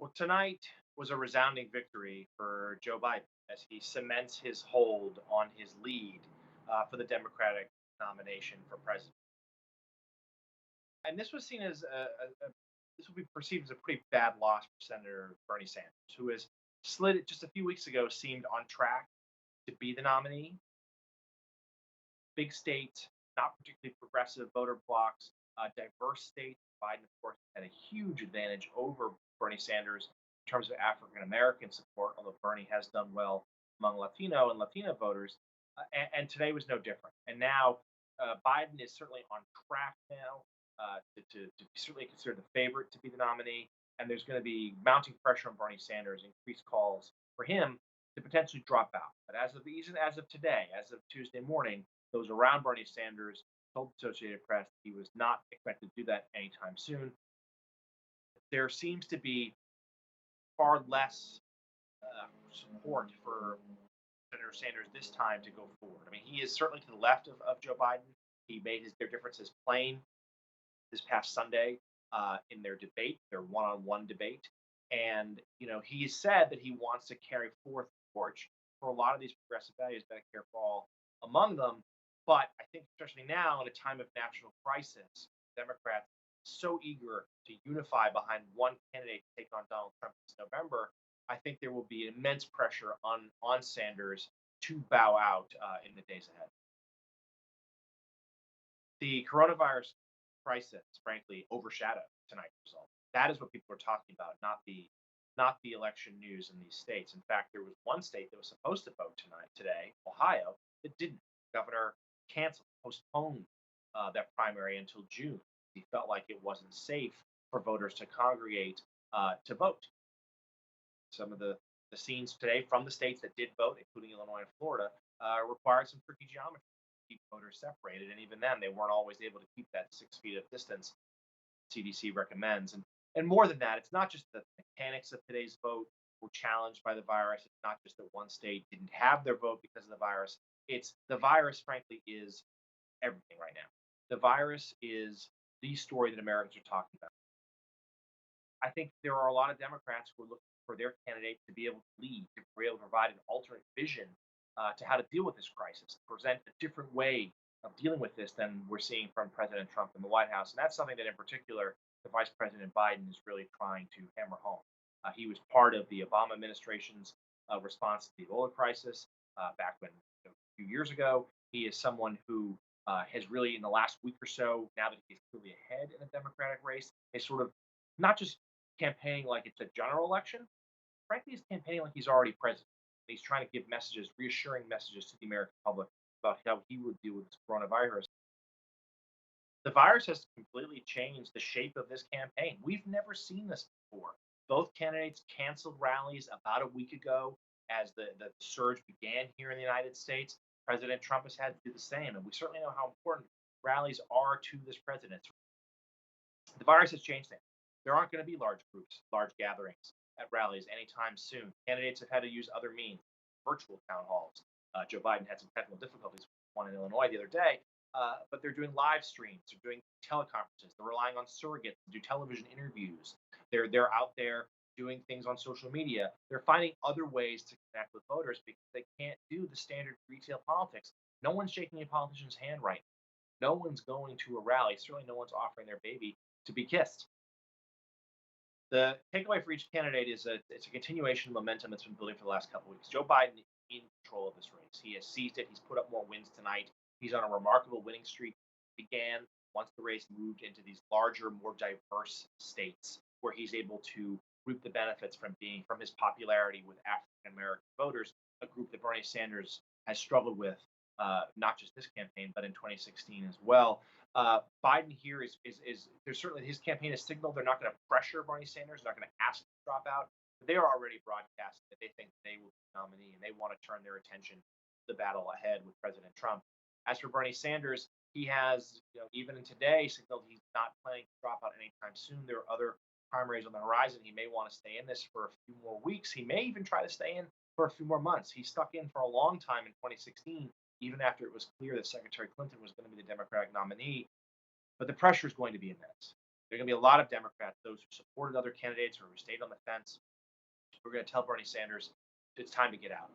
Well, tonight was a resounding victory for Joe Biden as he cements his hold on his lead for the Democratic nomination for president. And this was seen as this will be perceived as a pretty bad loss for Senator Bernie Sanders, who has slid it just a few weeks ago, seemed on track to be the nominee. Big states, not particularly progressive voter blocks, diverse states. Biden, of course, had a huge advantage over Bernie Sanders in terms of African American support, although Bernie has done well among Latino and Latina voters. And today was no different. And now Biden is certainly on track now to be certainly considered the favorite to be the nominee. And there's going to be mounting pressure on Bernie Sanders, increased calls for him to potentially drop out. But as of today, as of Tuesday morning, those around Bernie Sanders told the Associated Press he was not expected to do that anytime soon. There seems to be far less support for Senator Sanders this time to go forward. I mean, he is certainly to the left of Joe Biden. He made their differences plain this past Sunday in their debate, their one-on-one debate, and he said that he wants to carry forth the torch for a lot of these progressive values, Medicare for all among them. But I think, especially now in a time of national crisis, Democrats so eager to unify behind one candidate to take on Donald Trump this November. I think there will be immense pressure on Sanders to bow out in the days ahead. The coronavirus crisis, frankly, overshadowed tonight's result. That is what people are talking about, not the election news in these states. In fact, there was one state that was supposed to vote today, Ohio, that didn't. The governor canceled, postponed that primary until June. He felt like it wasn't safe for voters to congregate to vote. Some of the scenes today from the states that did vote, including Illinois and Florida, required some tricky geometry to keep voters separated. And even then, they weren't always able to keep that 6 feet of distance CDC recommends. And more than that, it's not just the mechanics of today's vote were challenged by the virus. It's not just that one state didn't have their vote because of the virus. It's the virus, frankly, is everything right now. The virus is the story that Americans are talking about. I think there are a lot of Democrats who are looking for their candidate to be able to lead, to be able to provide an alternate vision to how to deal with this crisis, present a different way of dealing with this than we're seeing from President Trump in the White House. And that's something that, in particular, the Vice President Biden is really trying to hammer home. He was part of the Obama administration's response to the Ebola crisis back when a few years ago. He is someone who has really, in the last week or so, now that he's clearly ahead in the Democratic race, is sort of not just campaigning like it's a general election. Frankly, he's campaigning like he's already president. He's trying to give messages, reassuring messages to the American public about how he would deal with this coronavirus. The virus has completely changed the shape of this campaign. We've never seen this before. Both candidates canceled rallies about a week ago as the surge began here in the United States. President Trump has had to do the same, and we certainly know how important rallies are to this president. The virus has changed things. There aren't going to be large groups, large gatherings at rallies anytime soon. Candidates have had to use other means, virtual town halls. Joe Biden had some technical difficulties with one in Illinois the other day, but they're doing live streams, they're doing teleconferences, they're relying on surrogates to do television interviews. They're out there doing things on social media. They're finding other ways to connect with voters because they can't do the standard retail politics. No one's shaking a politician's hand right now. No one's going to a rally. Certainly, no one's offering their baby to be kissed. The takeaway for each candidate is it's a continuation of momentum that's been building for the last couple of weeks. Joe Biden in control of this race. He has seized it. He's put up more wins tonight. He's on a remarkable winning streak. Began once the race moved into these larger, more diverse states where he's able to reap the benefits from his popularity with African American voters, a group that Bernie Sanders has struggled with, not just this campaign, but in 2016 as well. Biden here is there's certainly his campaign has signaled they're not going to pressure Bernie Sanders, they're not going to ask him to drop out. But they are already broadcasting that they think they will be the nominee and they want to turn their attention to the battle ahead with President Trump. As for Bernie Sanders, he has, even in today, signaled he's not planning to drop out anytime soon. There are other primaries on the horizon. He may want to stay in this for a few more weeks. He may even try to stay in for a few more months. He stuck in for a long time in 2016, even after it was clear that Secretary Clinton was going to be the Democratic nominee. But the pressure is going to be immense. There are going to be a lot of Democrats, those who supported other candidates or who stayed on the fence, who are going to tell Bernie Sanders it's time to get out.